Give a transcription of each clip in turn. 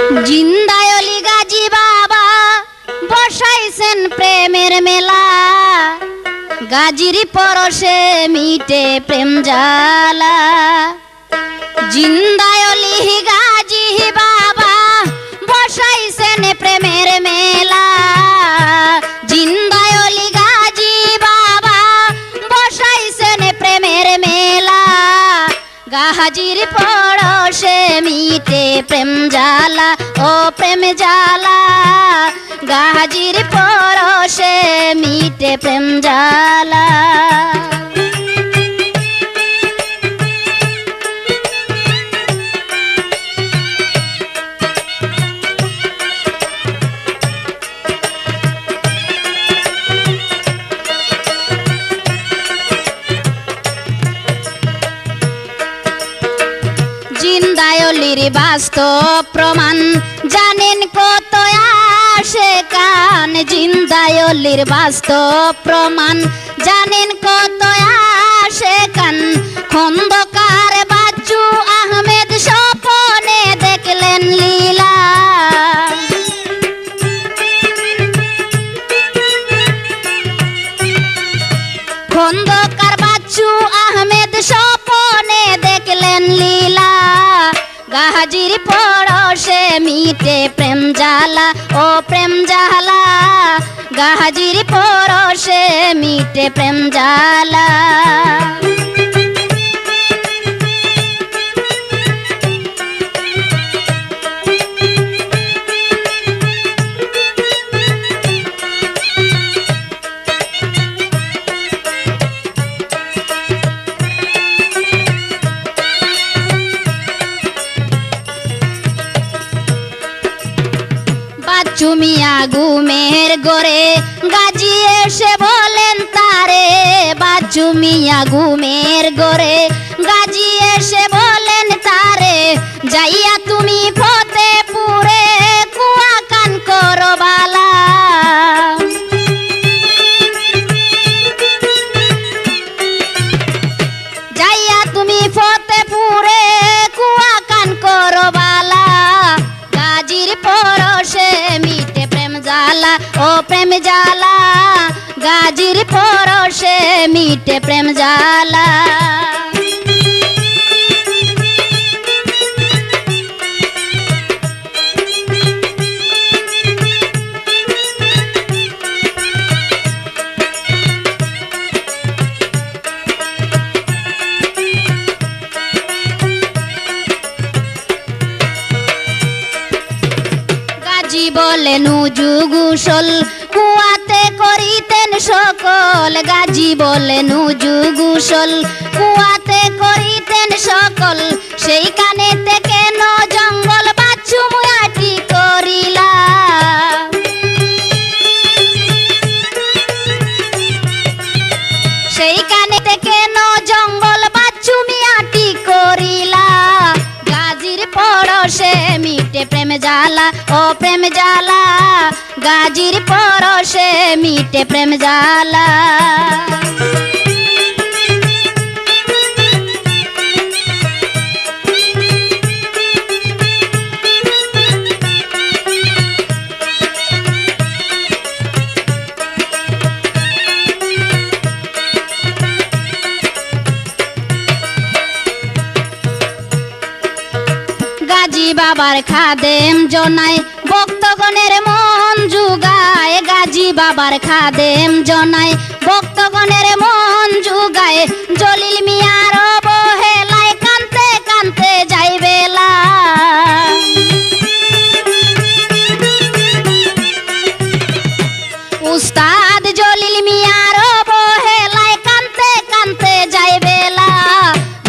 জিন্দায়লি গাজী বাবা বসাইছেন প্রেমের মেলা, গাজীর পরশে মিটে প্রেম জ্বালা। জিন্দায়লি গাজী বাবা বসাইছেন প্রেমের মেলা, জিন্দায়লি গাজী বাবা বসাইছেন প্রেমের মেলা, গাজীর পরশে মিটে প্রেম জ্বালা ও প্রেম জ্বালা, গাজীর পরশে মিটে প্রেম জ্বালা। জিন্দায়লির বাস্তব প্রমাণ জানেন কত আশেকান, জিন্দায়লির বাস্তব প্রমাণ জানেন কত আশেকান। খন্দকার বাচ্চু আহমেদ স্বপনে দেখলেন লীলা, খন্দকার বাচ্চু আহমেদ স্বপনে দেখলেন লীলা, গাজীর পরশে মিটে প্রেম জ্বালা ও প্রেম জ্বালা, গাজীর পরশে মিটে প্রেম জ্বালা। বাচ্চু মিয়া ঘুমের ঘরে গাজী এসে বলেন তারে, বাচ্চু মিয়া ঘুমের ঘরে গাজী এসে বলেন তারে, যাইয়া তুমি ফতেপুরে কুয়া কান করো বালা। যাইয়া তুমি ফতেপুরে কুয়া কান করো বালা, গাজীর পরশে মিটে প্রেম জ্বালা ও প্রেম জ্বালা, গাজীর পরশে মিটে প্রেম জ্বালা। গাজী বলেন উজু গোসল কুয়াতে করিতেন সকল, গাজী বলেন উজু গোসল কুয়াতে করিতেন সকল, সেইখানে থেকে ন জঙ্গল বাচ্চু মুয়াটি করিলা। সেইখানে থেকে ন জঙ্গল বাচ্চু মিয়াটি করিলা, গাজীর পরশে মিটে প্রেম জ্বালা ও প্রেম জ্বালা, গাজীর পরশে মিটে প্রেম জ্বালা। গাজী বাবার খাদেম জনায় ভক্তগণের মন জুগায়, গাজী বাবার খাদেম জনায় ভক্তগণের মন জুগায়, জলিল মিয়ার অবহেলায় কানতে কানতে যাইবেলা। উস্তাদ জলিল মিয়ার অবহেলায় কানতে কানতে যাইবেলা,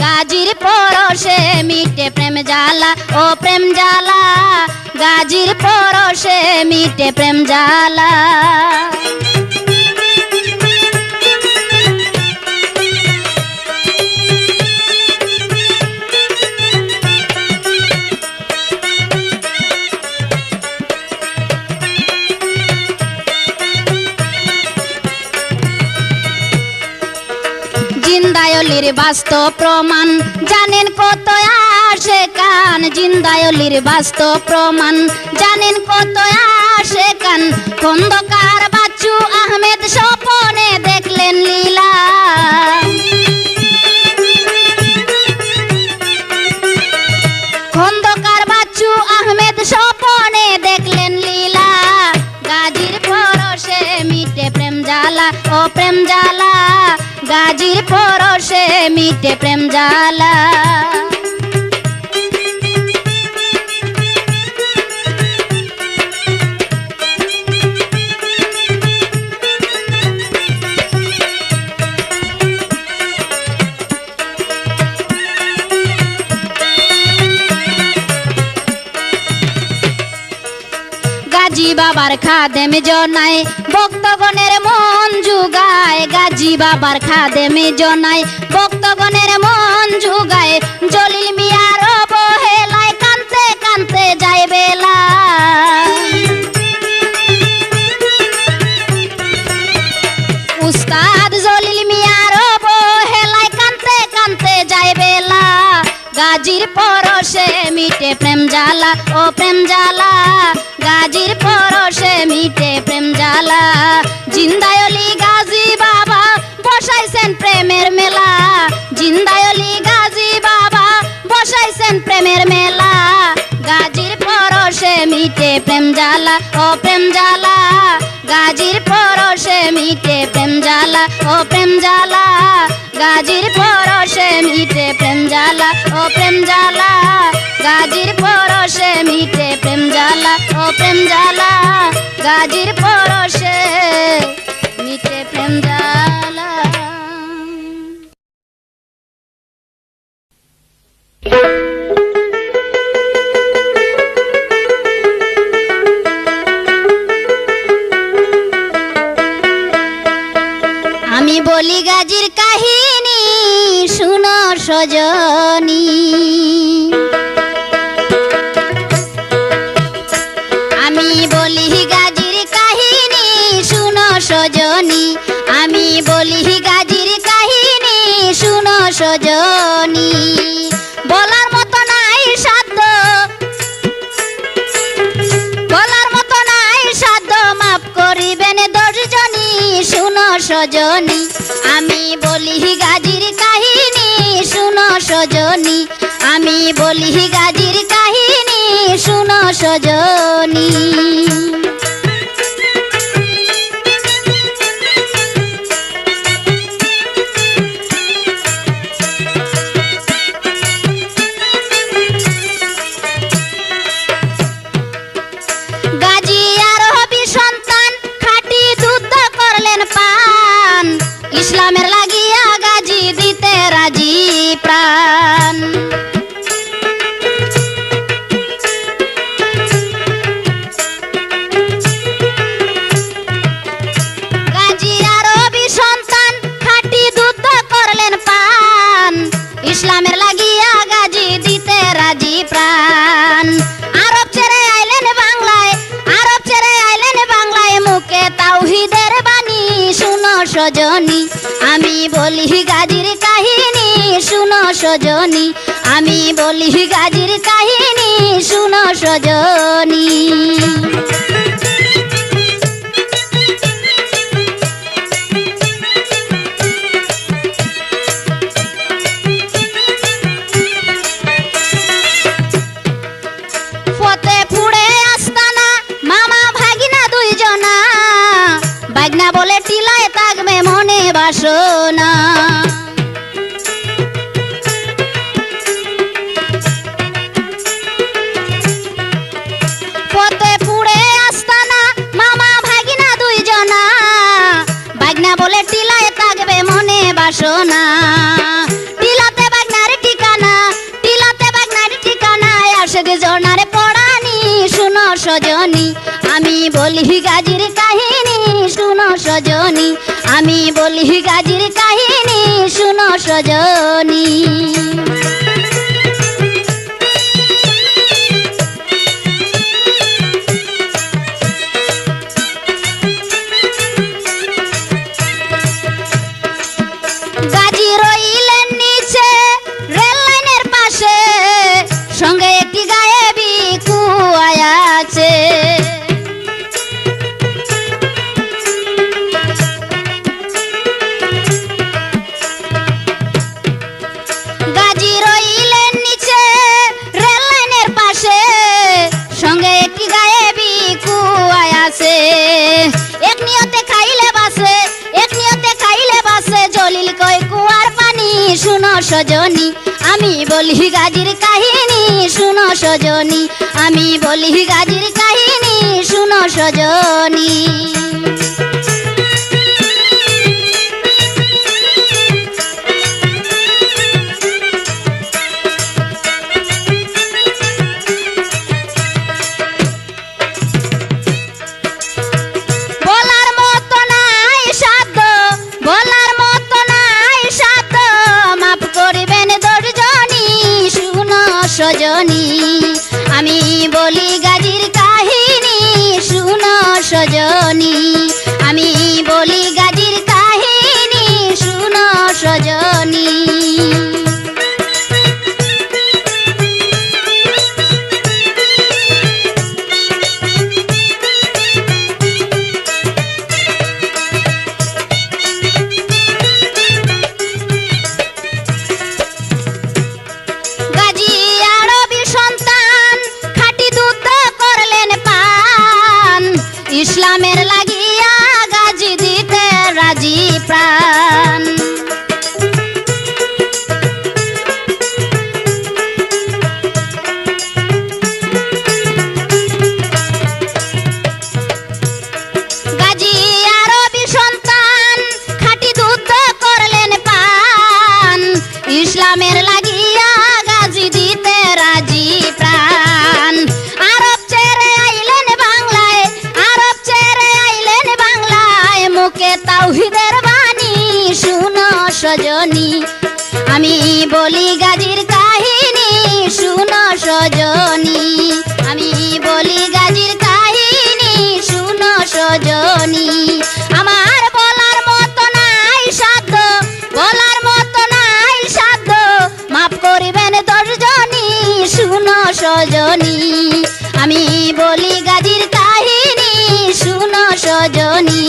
গাজীর পরশে মিটে প্রেম জ্বালা ও প্রেম জ্বালা, গাজীর পরশে মিটে প্রেম জ্বালা। জিন্দায়লির বাস্তব প্রমাণ জানেন কত আশেকা, প্রাণ জিন্দায়লির বাস্তব প্রমাণ জানেন কত আসে কান খন্দকার বাচ্চু আহমেদ স্বপনে দেখলেন লীলা খন্দকার বাচ্চু আহমেদ স্বপনে দেখলেন লীলা গাজীর পরশে মিটে প্রেম জ্বালা ও প্রেম জ্বালা গাজীর পরশে মিটে প্রেম জ্বালা গাজী বাবার খাদেম জনায় ভক্তগণের মন জুগায় গাজী বাবার খাদেম জনায় ভক্তগণের মন জুগায় জলিল মিয়ার অবহেলায় কানতে কানতে যায় বেলা উস্তাদ জলিল মিয়ার অবহেলায় কানতে কানতে যায় বেলা গাজীর পরশে মিটে প্রেম জ্বালা ও প্রেম জ্বালা গাজীর পরশে মিটে প্রেম জ্বালা জিন্দায়লি গাজী বাবা বসাইছেন প্রেমের মেলা জিন্দায়লি গাজী বাবা বসাইছেন প্রেমের মেলা গাজীর পরশে মিটে প্রেম জ্বালা ও প্রেম জ্বালা গাজীর পরশে মিটে প্রেম জ্বালা ও প্রেম জ্বালা গাজীর পরশে মিটে প্রেম জ্বালা ও প্রেম জ্বালা গাজীর পরশে মিটে প্রেম জ্বালা ও প্রেম জ্বালা গাজীর পরশে মিটে প্রেম জ্বালা আমি বলি গাজীর কাহিনী শুনো সজনী আমি বলি গাজীর কাহিনী শুনো সজনী আমি বলি গাজীর কাহিনী শুনো সজনী বলার মতো নাই সাধ্য বলার মতো নাই সাধ্য মাফ করিবেন দর্জনী শুনো সজনী আমি বলি গাজীর কাহিনী শুনো সজনী আমি বলি গাজীর কাহিনী শুনো সজনী গাজী আর হবি সন্তান খাঁটি দুধ করলেন পান ইসলামের লাগিয়া গাজী দিতে রাজি প্রাণ গাজী আর হবি সন্তান খাঁটি দুধ করলেন পান ইসলামের লাগিয়া গাজী দিতে রাজি প্রাণ আরব ছেড়ে আইলেন বাংলায় আরব ছেড়ে আইলেন বাংলায় মুখে তাওহীদের বাণী শুনো সজনী আমি বলি গাজীর কাহিনী শুনো সজনী আমি বলি গাজীর কাহিনী শুনো সজনী ফতে ফুড়ে আস্তানা মামা ভাগিনা দুইজনা বাগনা বলে টিলায় থাকবে মনে বাসনা ফতে ফুড়ে আস্তানা মামা ভাগিনা দুইজনা বাগনা বলে টিলায় থাকবে মনে বাসনা টিলাতে বাগনার ঠিকানা টিলাতে বাগনার ঠিকানা আশেক জনার পড়ানি শুনো সজনী আমি বলি গাজীর কাহিনী শুনো সজনী আমি বলি গাজীর কাহিনী শুনো সজনী গাজী রইলেন নিচে রেল লাইনের পাশে সঙ্গে সজনী আমি বলি গাজীর কাহিনী শুনো সজনী আমি বলি গাজীর কাহিনী শুনো সজনী সজনী আমি বলি গাজীর কাহিনী শুনো সজনী আমি বলি গাজীর কাহিনী শুনো সজনী ইসলামের লাগিয়া গাজী দিতে রাজি প্রাণ গাজী আরবি সন্তান খাঁটি দুধ করলেন পান ইসলামের লাগিয়া গাজী দিতে রাজি প্রাণ আরব ছেড়ে আইলেন বাংলায় মুখে তাওহীদের বাণী শুনো সজনী আমি বলি গাজীর কাহিনী শুনো সজনী আমি বলি গাজীর কাহিনী শুনো সজনী আমার বলার মতো নাই সাধ্য বলার মতো নাই সাধ্য মাফ করিবেন দশজনী শুনো সজনী আমি বলি গাজীর কাহিনী শুনো সজনী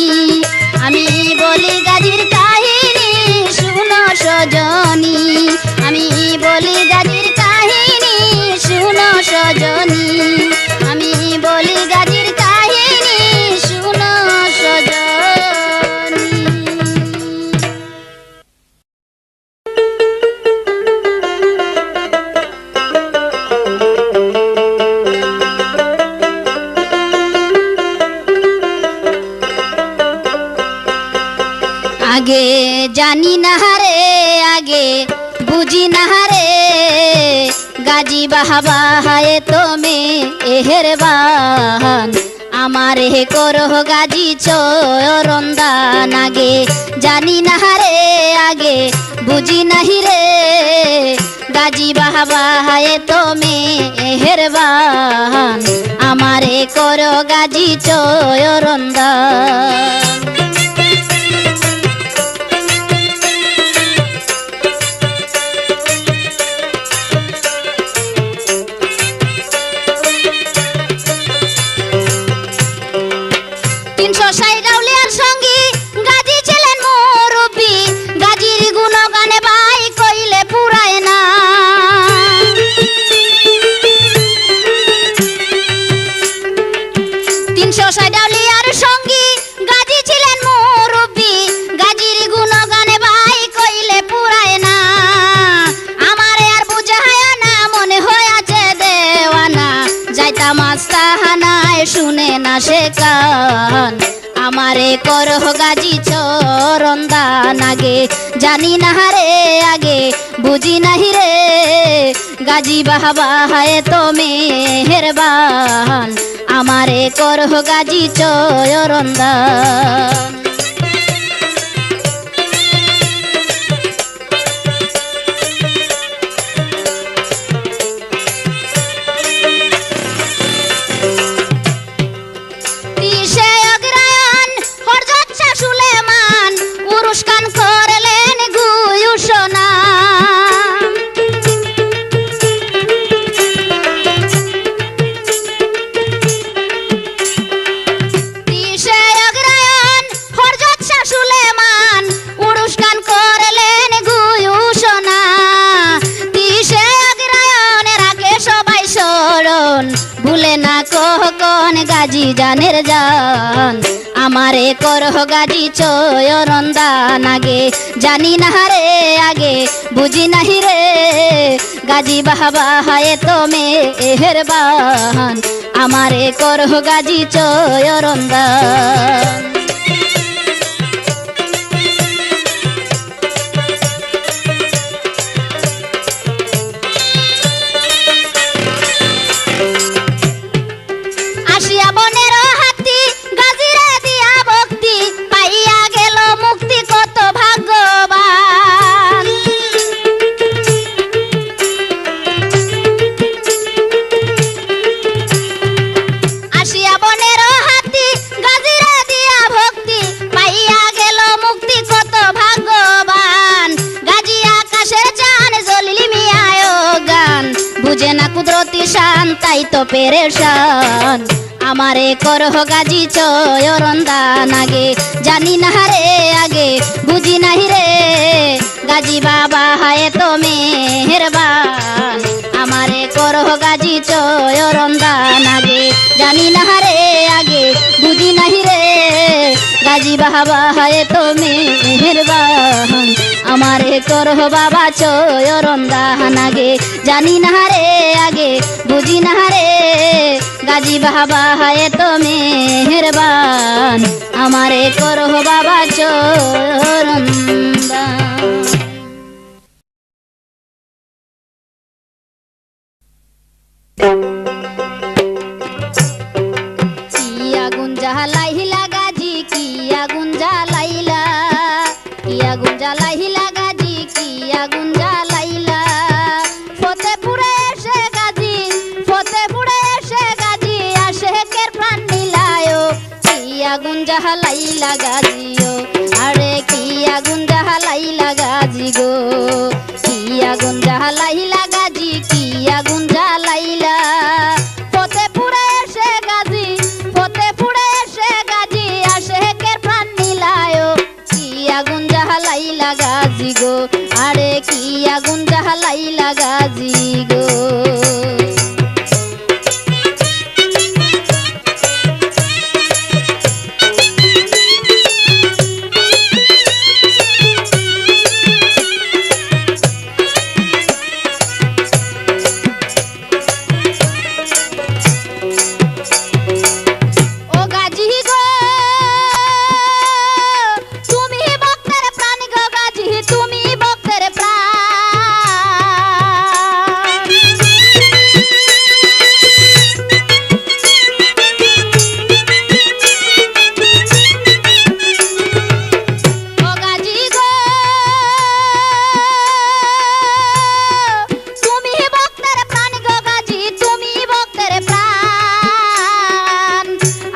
আমি বলি গাজীর কাহিনী শুনো সজনী আমি বলি গাজীর কাহিনী শুনো সজনী আমি বলি গাজীর কাহিনী শুনো সজনী আগে জানি না রে আগে বুঝি না রে গাজী বাহাবা হায় তোমে এহের বাহান আমারে করহ গাজী চরন্দান আগে জানি না রে আগে বুঝি নাহি রে গাজী বাহাবা হায় তোমে এহের বাহান আমারে করহ গাজী চরন্দান শুনে না সে কান আমারে করহ গাজী চরন্দান আগে জানি না রে আগে বুঝি নাহি রে গাজী বাহাবা হায় তোমে হেরবান আমারে করহ গাজী চরন্দান ভুলে না কখন গাজী জানের জান আমারে করহ গাজী চয়রন দান আগে জানি না রে আগে বুঝি নাহি রে গাজী বাবা হায় তুমি এহেরবান আমারে করহ গাজী চয়রন দান আসিয়া বনের হাতি গাজীরে দিয়া ভক্তি পাইয়া গেল মুক্তি কত ভাগ্যবান আসিয়া বনের হাতি গাজীরে দিয়া ভক্তি পাইয়া গেল মুক্তি কত ভাগ্যবান গাজী আকাশের চান জলিল মিয়ায় গান বুঝে না কুদরতি শান তাই তো পেরেশান আমারে করহ গাজী চয়রন দান আগে জানি না রে আগে বুঝি নাহি রে গাজী বাবা হায় তো মেহেরবান আমারে করহ গাজী চয়রন দান আগে জানি না রে আগে বুঝি নাহি রে গাজী বাবা হায় তো মেহেরবান আমারে করহ বাবা চয়রন দান আগে জানি না রে আগে বুঝি না রে গাজী বাবা হায় তো মেহেরবান আমারে করহ বাবা চয়রন দান কি আগুন জ্বালাইলা গাজী কি আগুন জ্বালাইলা কি আগুন জ্বালাইলা গাজী কি আগুন জ্বালাইলা ফতেপুরে এসে গাজী ফতেপুরে এসে গাজী আশেকের প্রাণ নিলায়ো কি আগুন জ্বালাইলা গাজীও আরে কি আগুন জ্বালাইলা গাজী গো কি আগুন জ্বালাইলা গাজী কি আগুন জ্বালাইলা ফতেপুরে এসে গাজী ফতেপুরে এসে গাজী আশেকের প্রাণ নিলায়ো কি আগুন জ্বালাইলা গাজী গো আরে কি আগুন জ্বালাইলা গাজী গো ও গাজী গো তুমি ভক্তের প্রাণ গো গাজী তুমি ভক্তের প্রাণ ও গাজী গো তুমি ভক্তের প্রাণ গো গাজী তুমি ভক্তের প্রাণ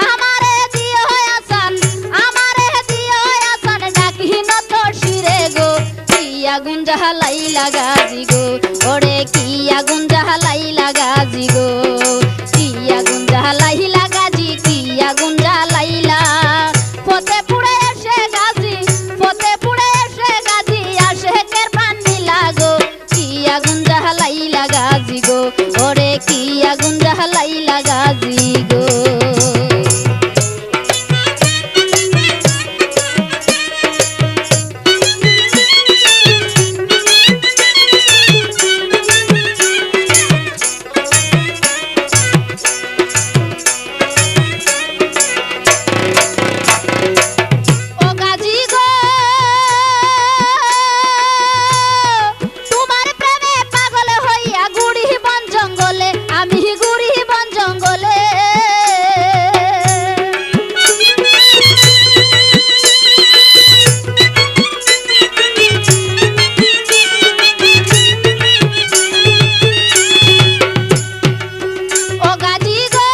আমারে দিও আসান আমারে দিও আসান ডাকি নত শিরে গো কি আগুন জ্বালাইলা গাজী গো ওরে কি আগুন জ্বালাইলা গাজী গো কি আগুন জ্বালাইলা গাজী কি আগুন জ্বালাইলা ফতেপুরে এসে গাজী ফতেপুরে এসে গাজী আশেকের প্রাণ নিলা গো কি আগুন জ্বালাইলা গাজী গো ওরে কি আগুন জ্বালাইলা গাজী গো ও গাজী গো তোমার প্রেমে পাগল হইয়া গুড়ি বন জঙ্গলে আমি গুড়ি বন জঙ্গলে ও গাজী গো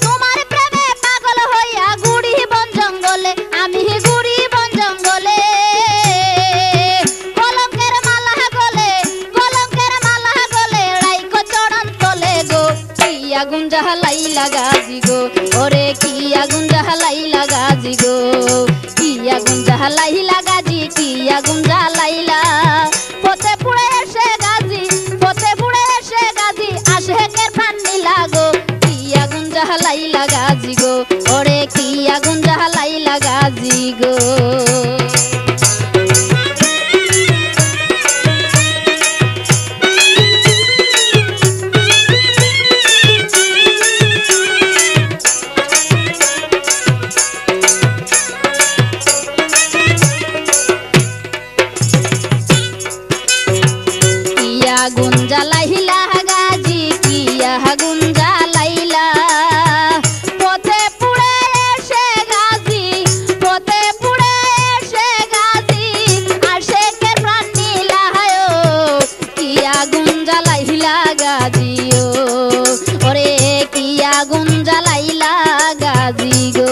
তোমার প্রেমে পাগল হইয়া গুড়ি বন জঙ্গলে আমি গুড়ি বন জঙ্গলে কলঙ্কের মালা গলে রাইকো চরণ তলে গো কি আগুন জ্বালাইলা গাজী গো ওরে কি আগুন জ্বালাইলা গাজী গো কি আগুন জ্বালাইলা গাজী কি আগুন জ্বালাইলা ফতেপুরে এসে গাজী ফতেপুরে এসে জ্বালাইলা গাজি ও ওরে কি আগুন জ্বালাইলা গাজি গো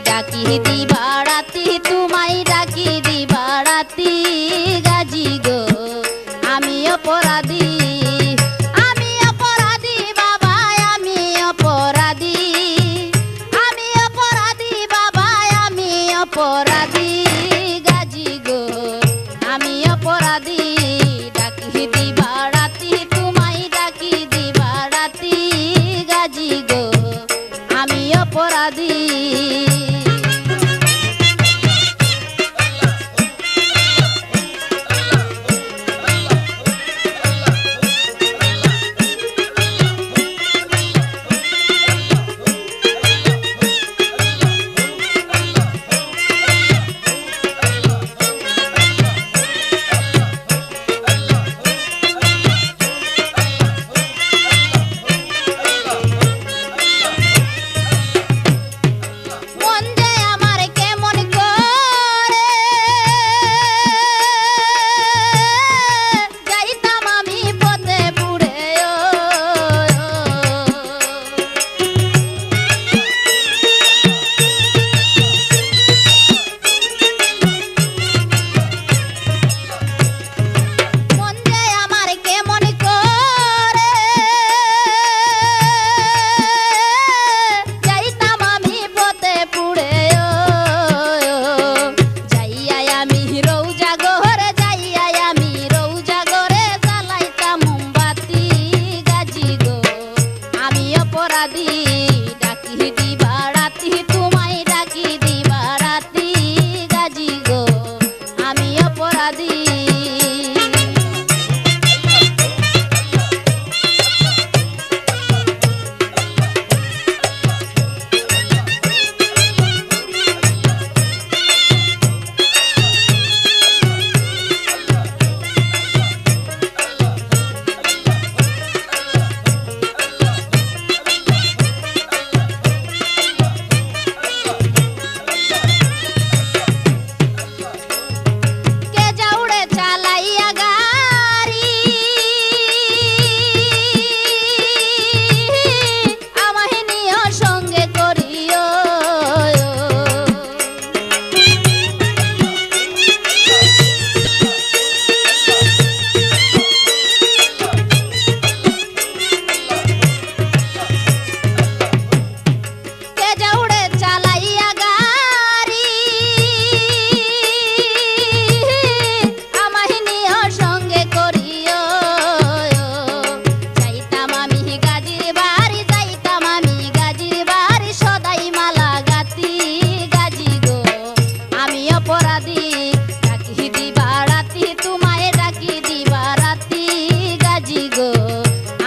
ডাকি দিবা রাতি তোমায় ডাকি দিবা রাতি গাজি গো আমি অপরাধী বাবা আমি অপরাধী বাবা আমি অপরাধী গাজি গো আমি অপরাধী ডাকি দিবা রাতি তোমায় ডাকি দিবা রাতি গাজি গো আমি অপরাধী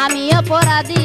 আমি অপরাধী।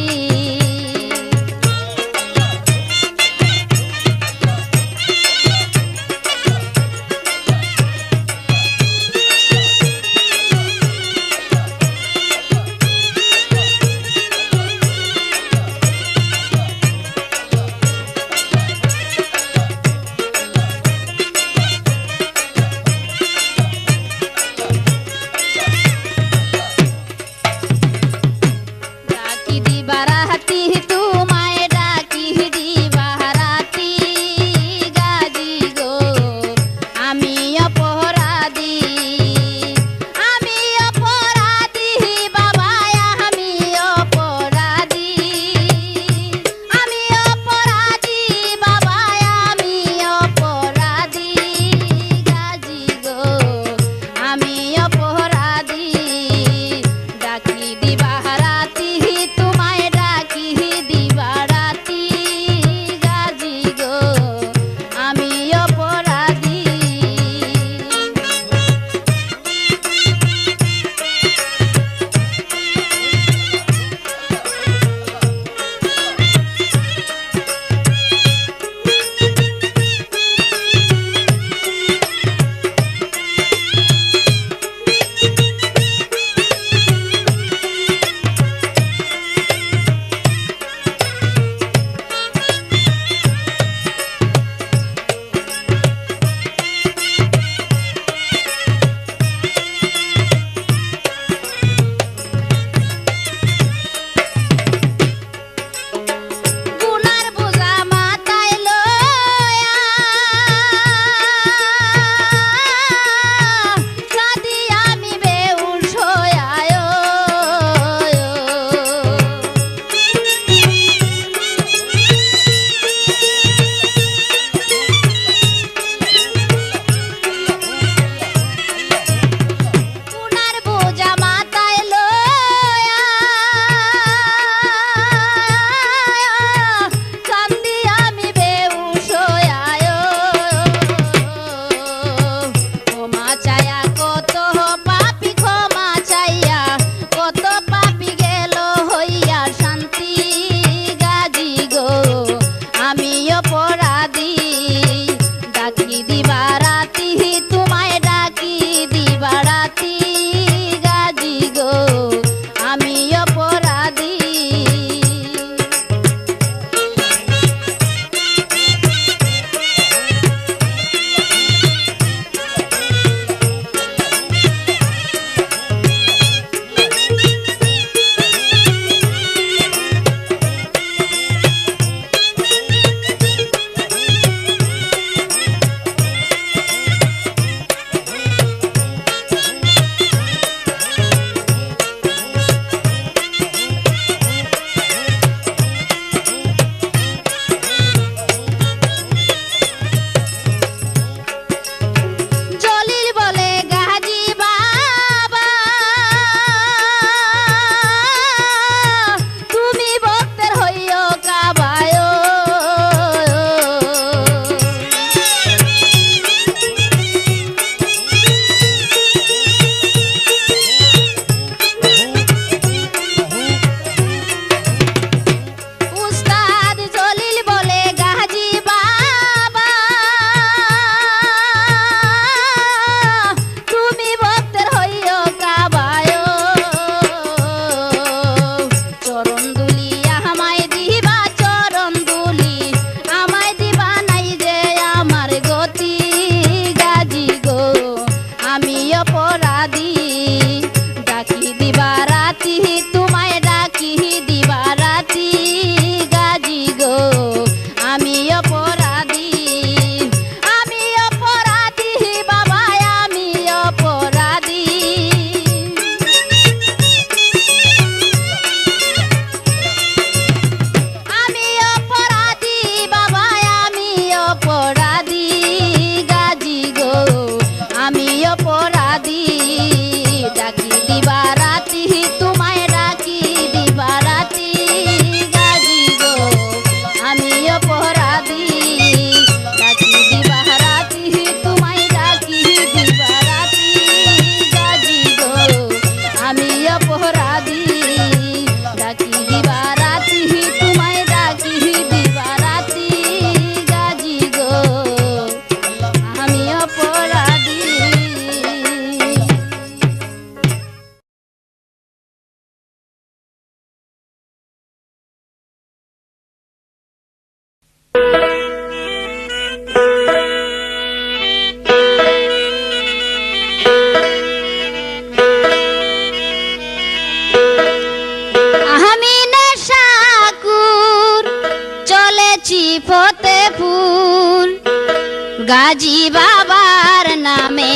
গাজী বাবার নামে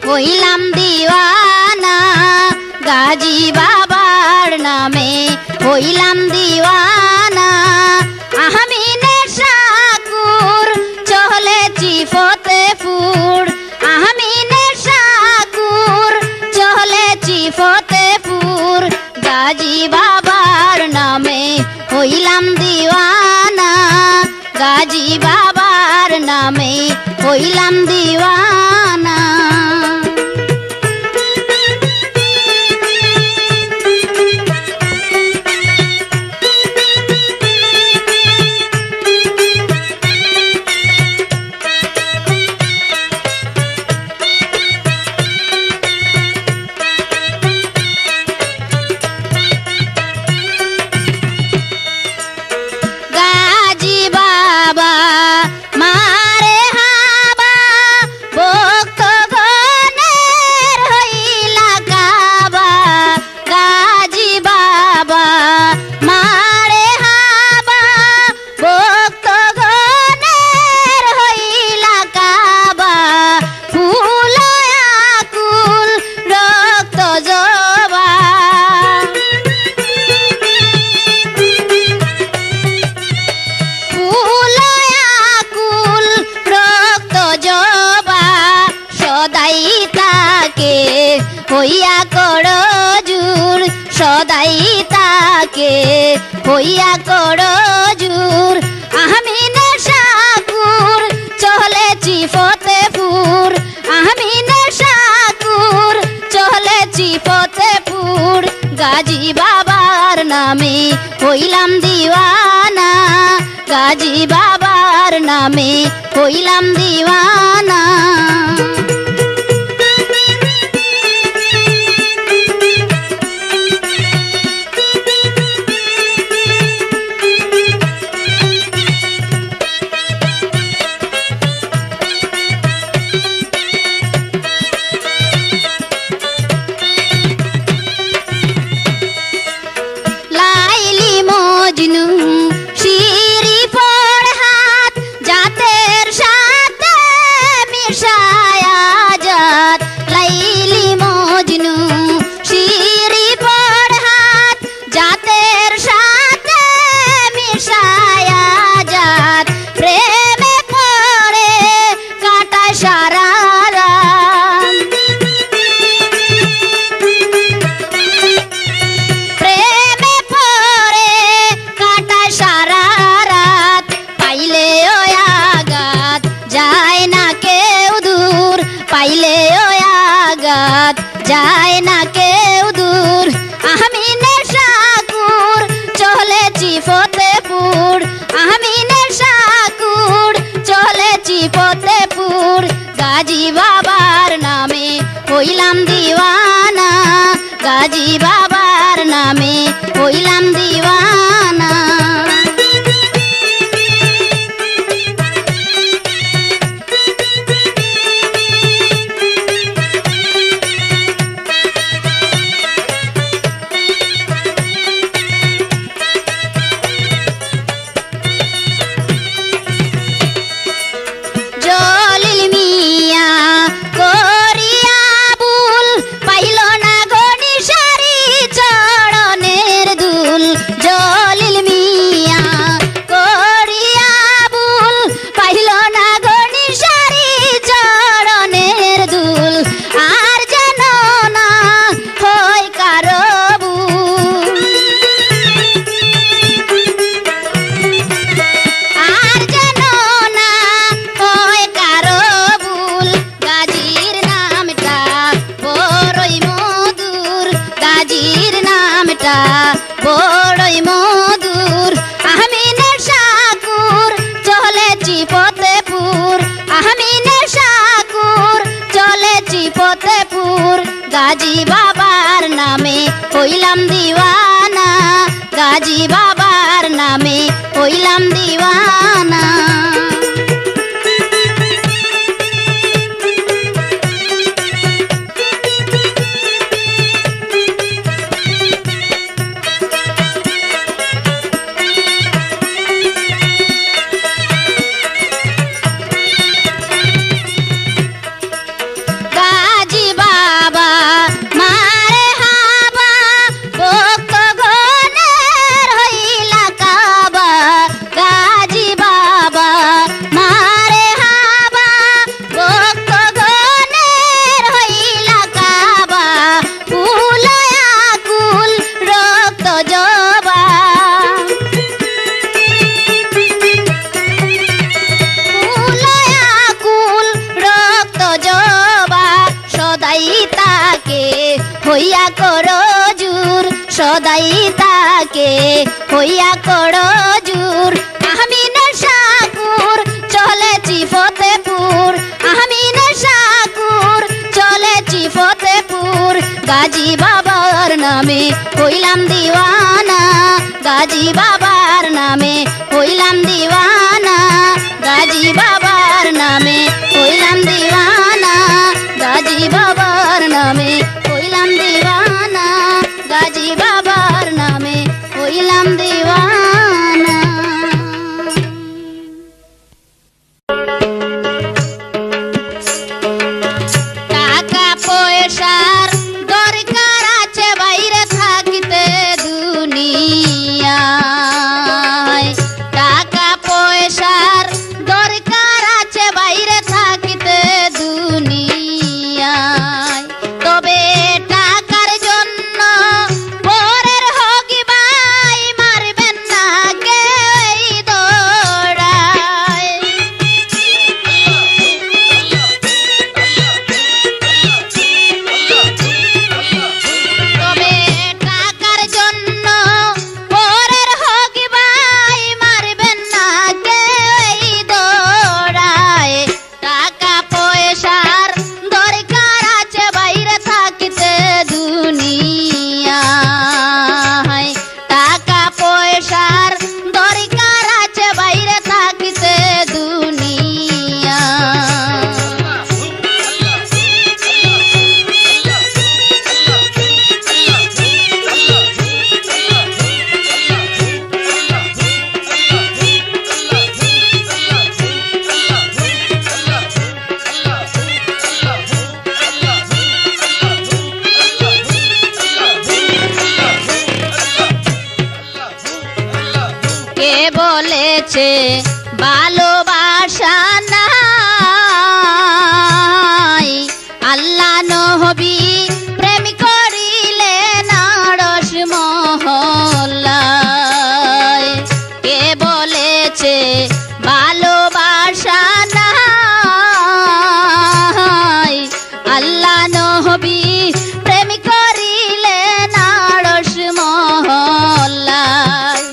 হইলাম দিওয়ানা, গাজী বাবার নামে হইলাম দিওয়ানা। আমি নেশাকুর চলেছি ফতেপুর, আমি নেশাকুর চলেছি ফতেপুর। গাজী বাবার নামে হইলাম দিওয়ানা, গাজী বাবার নামে হইলাম দিওয়ানা। গাজী বাবা মারে হাবা, ভক্তগণের হইলা কাবা। গাজী বাবা মারে হাবা, ভক্তগণের হইলা কাবা। ফুল আকুল রক্ত জবা, ফুল আকুল রক্ত জবা। সদাই তাকে হইয়া করো জুর, সদাই তাকে হইয়া করো জুর। আমি নেশাকুর চলেছি ফতেপুর, আমি নেশাকুর চলেছি ফতেপুর। গাজী বাবার নামে হইলাম দিওয়ানা, গাজী বাবার নামে হইলাম দিওয়ানা। লাইলি মজনু শিরি ফরহাদ, জাতের সাথে মিশায়া জাত। লাইলি মজনু শিরি ফরহাদ, জাতের সাথে মিশায়া জাত। প্রেমে পড়ে কাটায় সারা রাত, প্রেমে পড়ে কাটায় সারা রাত। পাইলে ও আগাত যায় না কেউ দূর, পাইলে ও আগাত যায় না কেউ দূর। আমি নেশাকুর চলেছি ফতেপুর, আমি নেশাকুর চলেছি ফতেপুর। গাজী বাবার নামে হইলাম দিওয়ানা, গাজী বাবার নামে হইলাম দিওয়ানা। জলিল মিয়া করিয়া বুল, পাইল না গনিশারি চরণের দুল। জলিল মিয়া করিয়া বুল, পাইল না গনিশারি চরণের দুল। আর যেন না হয় কারো ভুল, আর যেন না হয় কারো ভুল। গাজীর নামটা বড়ই মধুর, গাজীর নামটা বড়ই মধুর। আমি নেশাকুর চলেছি ফতেপুর, আমি নেশাকুর চলেছি ফতেপুর। গাজী বাবার নামে হইলাম দিওয়ানা, গাজী বাবার নামে হইলাম দিওয়ানা। হইয়া করো জুর সদাই তাকে হইয়া করো জুর আমি নেশাকুর চলেছি ফতেপুর আমি নেশাকুর চলেছি ফতেপুর গাজী বাবার নামে হইলাম দিওয়ানা গাজী বাবার নামে হইলাম দিওয়ানা গাজী বাবার নামে হইলাম দিওয়ানা গাজী বাবার নামে হইলাম দিওয়ানা গাজী বাবার নামে হইলাম দিওয়ানা। টাকা পয়সার দরকার আছে বাইরে থাকিতে দুনিয়ায় টাকা পয়সার দরকার আছে বাইরে থাকিতে দুনিয়ায় তবে টাকার জন্য পরের হকি ভাই মারবেন না কেউ দৌড়ায় তবে টাকার জন্য পরের হকি ভাই মারবেন না কেউ দৌড়ায় টাকা পয়সার দরকার আছে বাইরে থাকিতে দুনিয়ায় টাকা পয়সার দরকার আছে বাইরে থাকিতে দুনিয়ায়। কে বলেছে ভালোবাসা নাই আল্লাহ নবী প্রেম করিলে নারস মহল্লায় কে বলেছে ভালোবাসা নাই আল্লাহ নবী প্রেম করিলে নারস মহল্লায়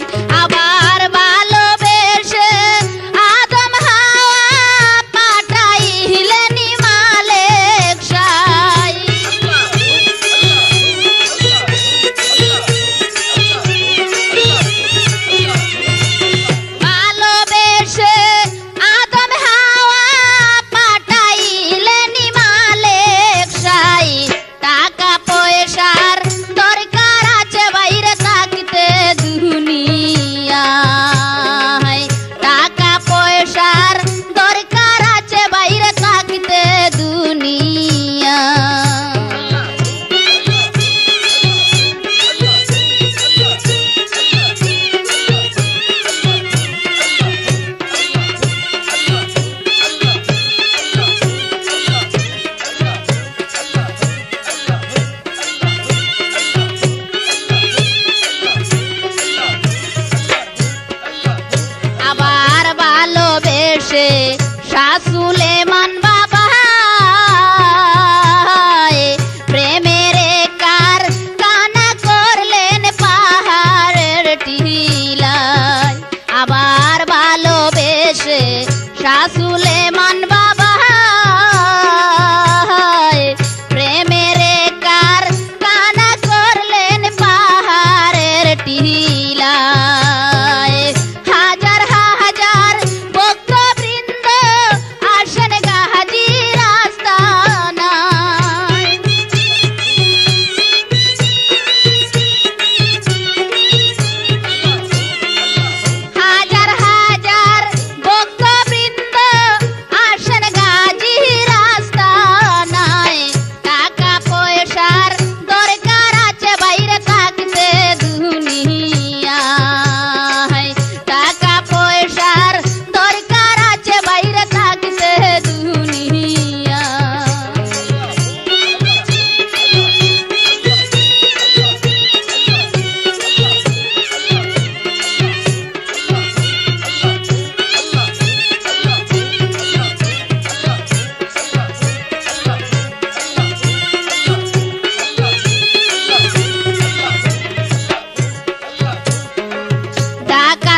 আবার ভালোবেসে আদম হাওয়া পাঠাইলেন মালেক শাই ভালোবেসে আদম হাওয়া পাঠাইলেন মালেক শাই টাকা পয়সার দরকার আছে বাইরে থাকিতে দুনিয়ায় টাকা পয়সার দরকার আছে বাইরে থাকিতে দুনিয়ায়। আবার ভালোবেসে শাসুলেমান বাবা প্রেমের কার কানা করলেন পাহাড়ের টিলায় আবার ভালোবেসে শাসুলেমান বাবা প্রেমের কার কানা করলেন পাহাড়ের টিলায় হাজার হাজার ভক্তবৃন্দ আসেন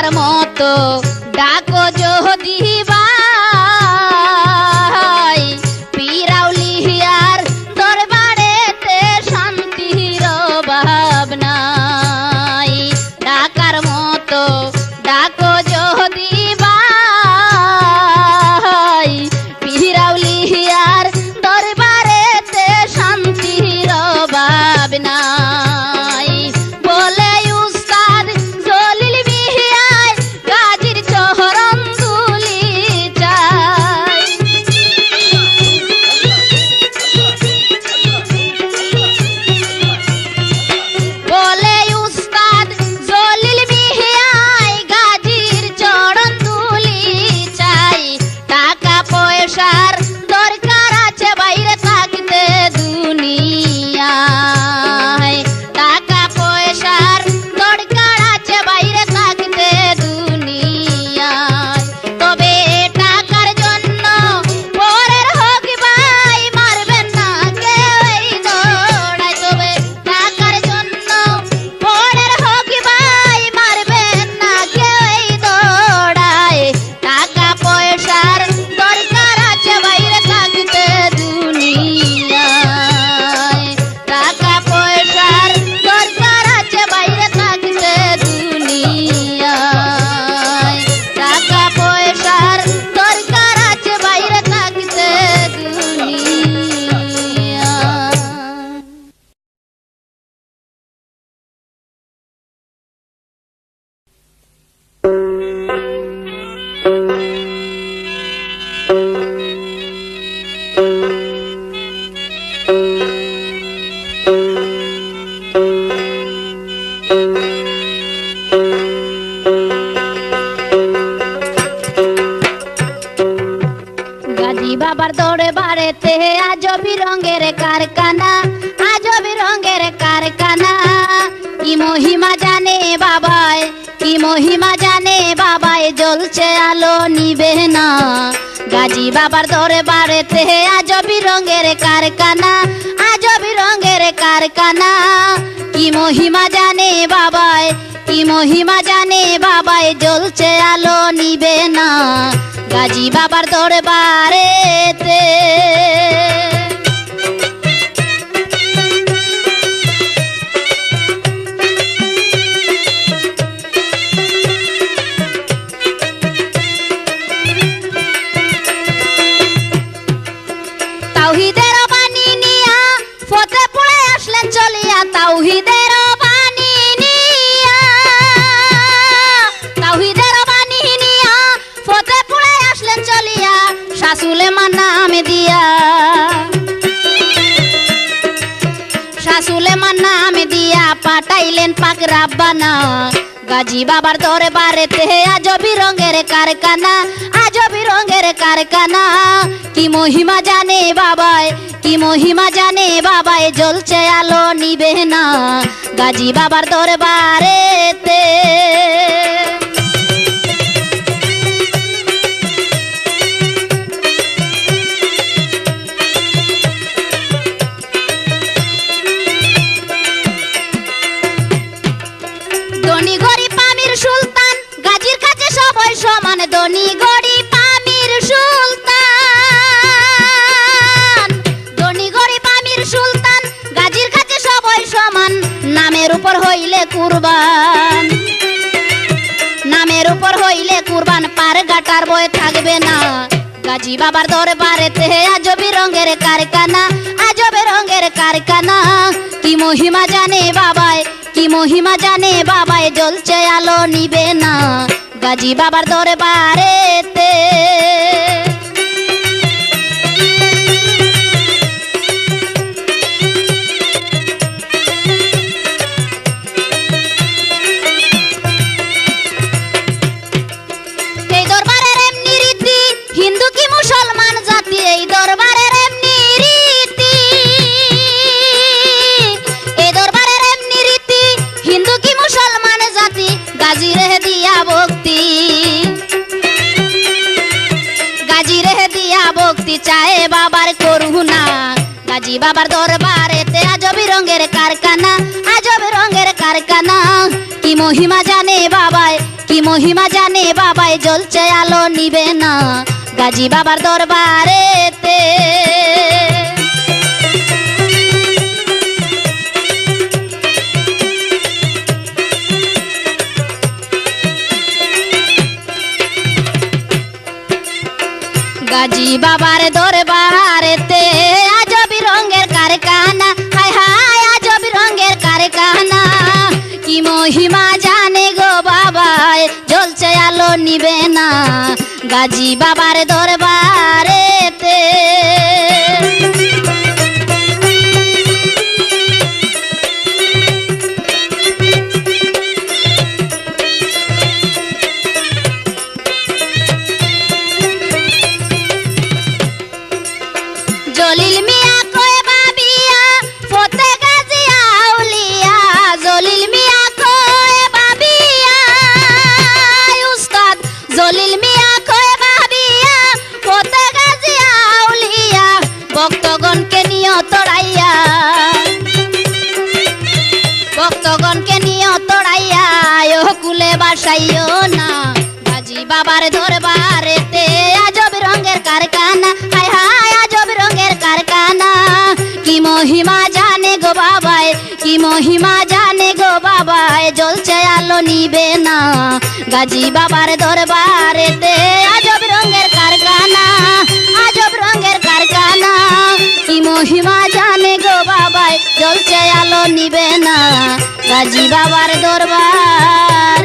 ডাকার মতো ডাকো যদি ভাই পিরাউলিয়ার দরবারেতে শান্তির অভাব নাই। ডাকার মতো ডাকো যদি ভাই পিরাউলিয়ার দরবারেতে শান্তির অভাব নাই। বলে উস্তাদ জলিল মিয়ায় গাজীর চরণ ধুলি চাই। বলে উস্তাদ জলিল মিয়ায় গাজীর চরণ ধুলি চাই। টাকা পয়সার দরকার আছে বাইরে থাকতে দুনিয়ায়। টাকা পয়সার দরকার আছে বাইরে থাকতে দুনিয়ায়। তবে টাকার জন্য পরের হক ভাই মারবেন না কেউ এই দৌড়ায়। তবে টাকার জন্য পরের হক ভাই মারবেন না কেউ এই দৌড়ায়। টাকা পয়সার দরকার আছে বাইরে থাকতে দুনিয়ায়। টাকা পয়সার দরকার আছে বাইরে থাকতে দুনিয়ায়। টাকা পয়সার দরকার আছে বাইরে থাকতে দুনিয়ায়। গাজী বাবার দরবারেতে আজবি রঙের কারখানা, আজবি রঙের কারখানা। কি মহিমা জানে বাবায়, কি মহিমা জানে বাবায়, জ্বলছে আলো নিবে না। গাজী বাবার দরবারেতে আজবি রঙের কারখানা, আজবি রঙের কারখানা। কি মহিমা জানে বাবায়, কি মহিমা জানে বাবায়, জ্বলছে আলো নিবে না। গাজী বাবার দরবারেতে তাওহীদের বাণী নিয়া ফতেপুরে আসলেন চলিয়া। তাওহীদের বাণী নিয়া, তাওহীদের বাণী নিয়া ফতেপুরে আসলেন চলিয়া। শাহ সুলেমান নাম দিয়া, শাহ সুলেমান নাম দিয়া পাঠাইলেন পাক রাব্বানা। গাজী বাবার দরবারেতে আজবি রঙের কারখানা, আজবি রঙের কারখানা। কি মহিমা জানে বাবায়, কি মহিমা জানে বাবায়, জ্বলছে আলো নিবে না। গাজী বাবার দরবারেতে ধনী গরিব আমির সুলতান গাজীর কাছে সবাই সমান। ধনী গরিব আমির সুলতান, ধনী গরিব আমির সুলতান গাজীর কাছে সবাই সমান। নামের উপর হইলে কুরবান, নামের উপর হইলে কুরবান, পার গাটার বয় থাকবে না। গাজী বাবার দরবারেতে আজবি রঙের কারখানা, আজবি রঙের কারখানা। কি মহিমা জানে বাবায়, কি মহিমা জানে বাবায়, জ্বলছে আলো নিবে না। গাজী বাবার দরবারেতে এই দরবারের এমনি রীতি, হিন্দু কি মুসলমান জাতি, এই দরবারের এমনি রীতি। এই দরবারের এমনি রীতি, হিন্দু কি মুসলমান জাতি। গাজী রে দিয়া ভক্তি, গাজী রে দিয়া ভক্তি, চায় বাবার করুণা। গাজী বাবার দরবারেতে আজবি রঙের কারখানা, আজবি রঙের কারখানা। কি মহিমা জানে বাবায়, কি মহিমা জানে বাবাই জ্বলছে আলো নিবে না গাজী বাবার দরবারেতে। গাজী বাবার দরবারেতে আজবি রঙের কারখানা, হায় হায় আজবি রঙের কারখানা। কি মহিমা জানে গো বাবাই জ্বলছে আলো নিবে না গাজী বাবার দরবারেতে। জলিল মিয়া কয় বাবিয়া ফতে গাজী আউলিয়া, জলিল মিয়া কয় বাবিয়া উস্তাদ জলিল মিয়া কয় বাবিয়া ফতে গাজী আউলিয়া। ভক্তগণকে নিয়ে তোড়াইয়া, ভক্তগণকে নিয়ে তোড়াইয়া ও কুলে বাসাইও না গাজী বাবার দরবারেতে আজব রঙের কারখানা, হায় হায় আজব রঙের কারখানা। কি মহিমা জানে গো বাবাই, কি মহিমা জানে গো বাবাই জ্বলছে আলো নিবে না গাজী বাবার দরবারেতে আজব রঙের কারখানা, আজব রঙের কারখানা। কি মহিমা জানে গো বাবাই জ্বলছে আলো নিবে না গাজী বাবার দরবারেতে।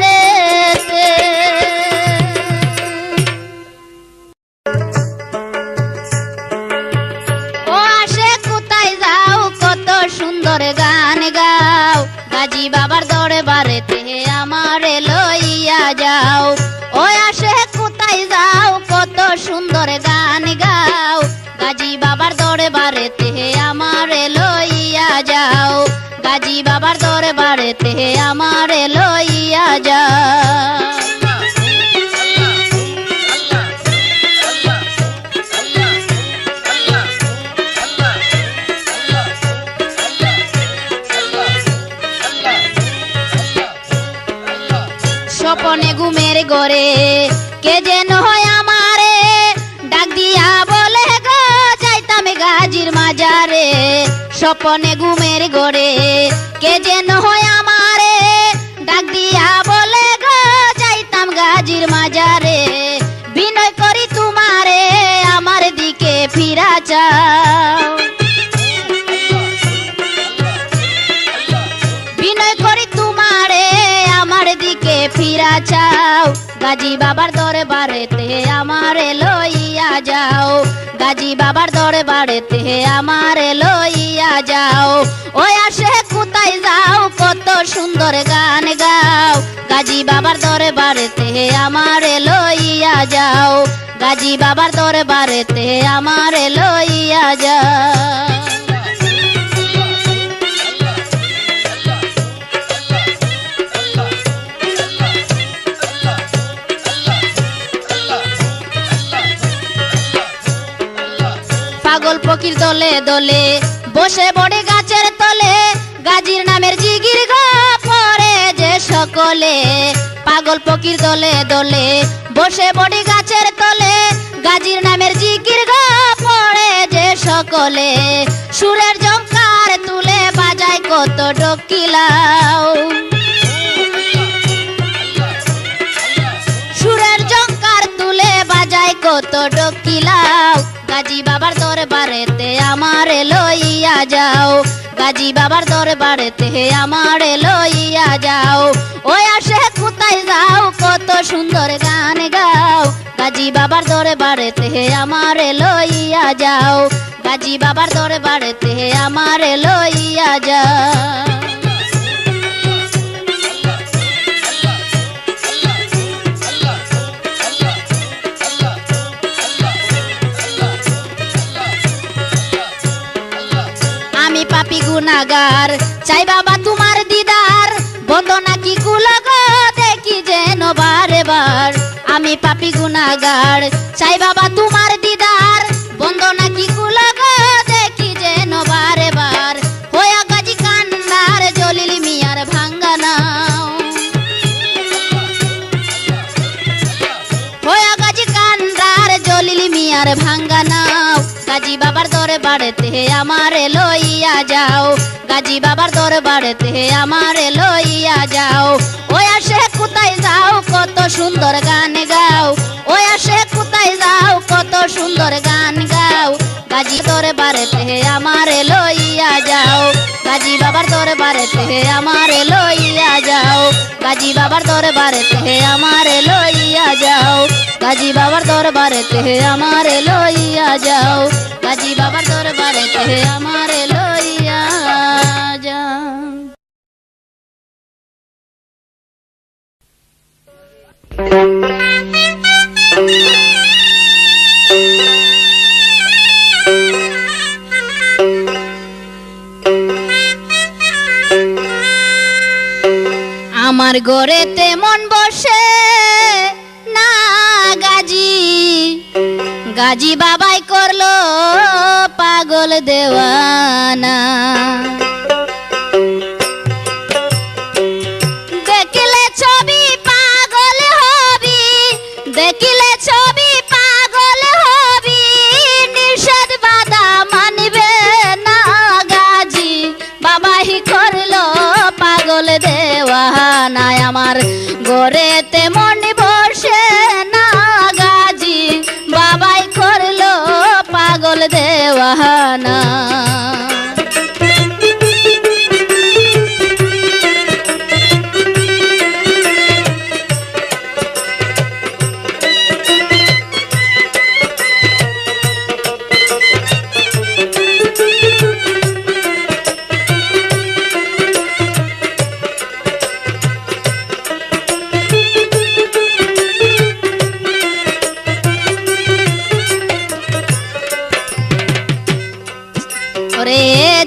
ও আসে কোথায় যাও কত সুন্দর গান গাও গাজী বাবার দরবারেতে আমারে লইয়া যাও। ও আসে কোথায় যাও কত সুন্দর গান গাও গাজী বাবার দরবারেতে আমারে লইয়া যাও, গাজী বাবার দরবারেতে আমারে লইয়া যাও। স্বপনে ঘুমের ঘরে কে যেন হয় আমারে ডাক দিয়া বলে গো যাইতাম গাজীর মাজারে। স্বপনে ঘুমের ঘরে কে যেন হয় আমারে ডাক দিয়া বলে গো যাইতাম গাজীর মাজারে। বিনয় করি তোমারে আমার দিকে ফিরা চাও, বিনয় করি তোমারে আমার দিকে ফিরা চাও। গাজী বাবার দরবারেতে আমারে লইয়া যাও, গাজী বাবার দরবারেতে আমারে লইয়া যাও। ওই আসে কোথায় যাও কত সুন্দর গান গাও গাজী বাবার দরবারেতে আমারে লইয়া যাও, গাজী বাবার দরবারেতে আমারে লইয়া যাও। পাগল ফকির দলে দলে বসে বড়ে গাছের তলে গাজীর নামের জিগির গো পরে যে সকলে। পাগল ফকির দলে দলে বসে বড়ে গাছের তলে গাজীর নামের জিগির গো পরে যে সকলে। সুরের ঝংকার তুলে বাজায় কত ডকিলাও, সুরের ঝংকার তুলে বাজায় কত ডকিলাও। গাজী বাবার দরবারেতে আমারে লইয়া যাও, গাজী বাবার দরবারেতে আমারে লইয়া যাও। ওই আসে কোথায় যাও কত সুন্দর গান গাও গাজী বাবার দরবারেতে আমারে লইয়া যাও, গাজী বাবার দরবারেতে আমারে লইয়া যাও। আমি পাপী গুনাহগার চাই বাবা তোমার দিদার, বন্দনা কি কুলগ দেখি যেন বারে বার। আমি পাপী গুনাহগার চাই বাবা তোমার দিদার, বন্দনা কি কুলগ দেখি যেন বারে বার। হয়া গাজী কান্নার জলিল মিয়ার ভাঙ্গানা, আলী মিয়ার ভাঙ্গা নাও গাজী বাবার দরবারেতে আমারে লইয়া যাও গাজী বাবার দরবারেতে আমারে লইয়া যাও ওই আসে কোথায় যাও কত সুন্দর গান গাও ওই আসে কোথায় যাও কত সুন্দর গান গাও গাজী দরবারেতে আমারে লইয়া যাও গাজী বাবার দরবারেতে আমারে লইয়া যাও গাজী বাবার দরবারেতে আমারে লইয়া যাও গাজী বাবার দরবারেতে আমারে লইয়া যাও গাজী বাবার দরবারেতে আমারে লইয়া যাও। আমার ঘরেতে মন বসে না গাজী গাজী বাবাই করলো পাগল দেওয়ানা দেখিলে ছবি পাগল হবি দেখিলে ছবি পাগল হবি নিষেধ বাধা মানবে না গাজী বাবাই করলো পাগল দেওয়ানা আমার ঘরেতে মন বসে না গাজী বাবাই করলো পাগল দেওয়ানা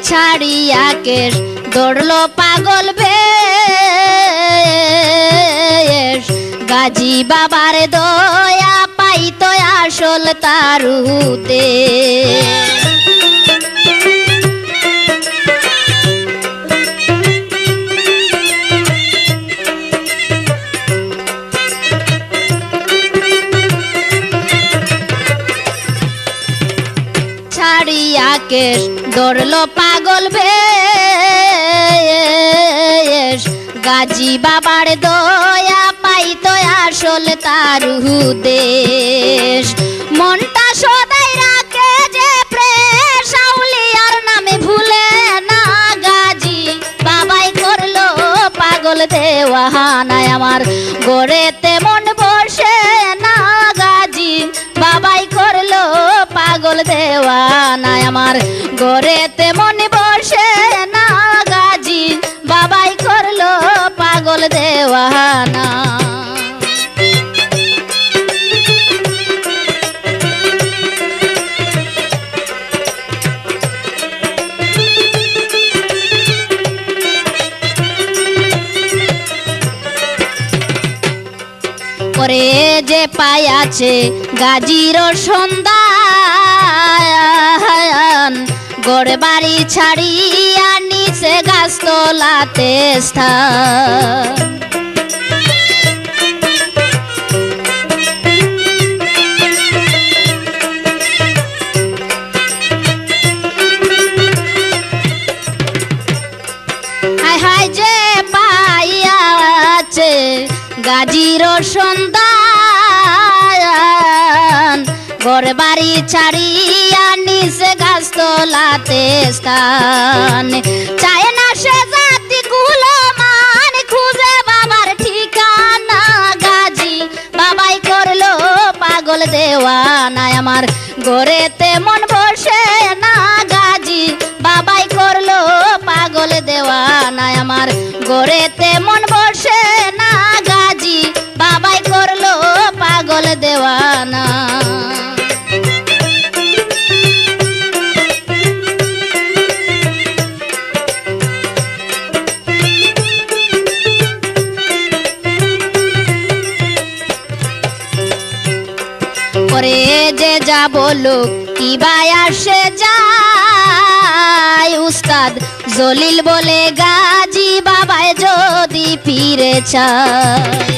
ছাড়িয়া কেশ দৌড়লো পাগল বেশ গাজী বাবার দয়া পাইতো আসল তারুতে ছাড়িয়া কেশ দৌড়লো পাগল বেশ গাজী বাবার দয়া পাইতো আসল তারু দেশ মনটা সদাই রাখে যে প্রেম সাউলিয়ার নামে ভুলে না গাজী বাবাই করলো পাগল দেওয়ানায় আমার ঘরেতে মন বসে না গাজী বাবাই করলো পাগল দেওয়ানায় আমার ঘরেতে মন বসে না গাজী বাবাই করলো পাগল দেওয়ানা করে যে পাইয়াছে গাজীর সন্ধান গড় বাড়ি ছাড়িয়া নিচে গাছতলাতে স্থান হায় হায় যে পাইয়াছে গাজীর সন্ধান ঘর বাড়ি ছাড়িয়া নিচে গাছতলাতে স্থান চায় না সে জাতি গুলো মান খুঁজে বাবার ঠিকানা গাজী বাবাই করলো পাগল দেওয়ানায় আমার ঘরেতে মন বসে না গাজী বাবাই করলো পাগল দেওয়ানায় আমার ঘরেতে মন বসে না গাজী বাবাই করলো পাগল দেওয়ানা করে যে যা বলো কি ভাই আসে যায় উস্তাদ জলিল বলে গাজী বাবাই যদি ফিরে চায়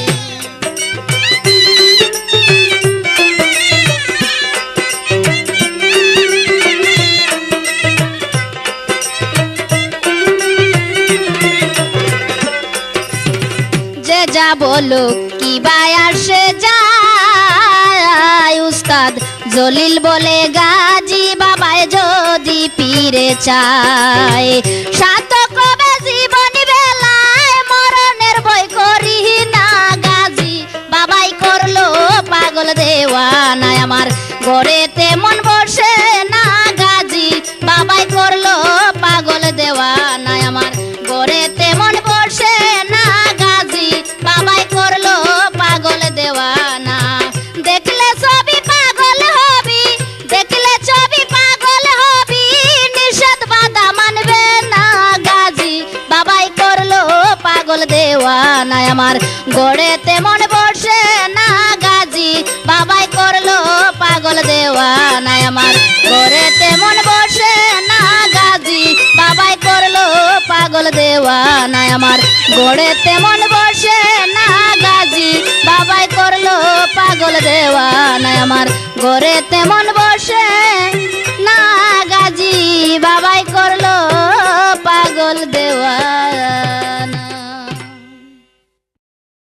লোক কি বাই আসে যায় উস্তাদ জলিল বলে গাজী বাবায় যদি পীরে চায় সাত কবে জীবন বেলায় মরণের ভয় করি না গাজী বাবাই করলো পাগল দেওয়ানায় আমার গড়েতে মন বসে না গাজী বাবাই করলো পাগল দেওয়ানায় আমার গড়েতে মন বসে না গাজী বাবাই করলো পাগল দেওয়ানা দেখলে ছবি পাগল হবি দেখলে ছবি পাগল হবি নিষেধ বাধা মানবে না গাজী বাবাই করলো পাগল দেওয়ানায় আমার গড়েতে মন বসে না গাজী বাবাই করলো পাগল দেওয়ানায় আমার গড়েতে মন বসে না গাজী বাবাই করলো পাগল দেওয়ানায় আমার গড়েতে মন বসে না গাজী বাবাই করলো পাগল দেওয়ানায় আমার গড়েতে মন বসে না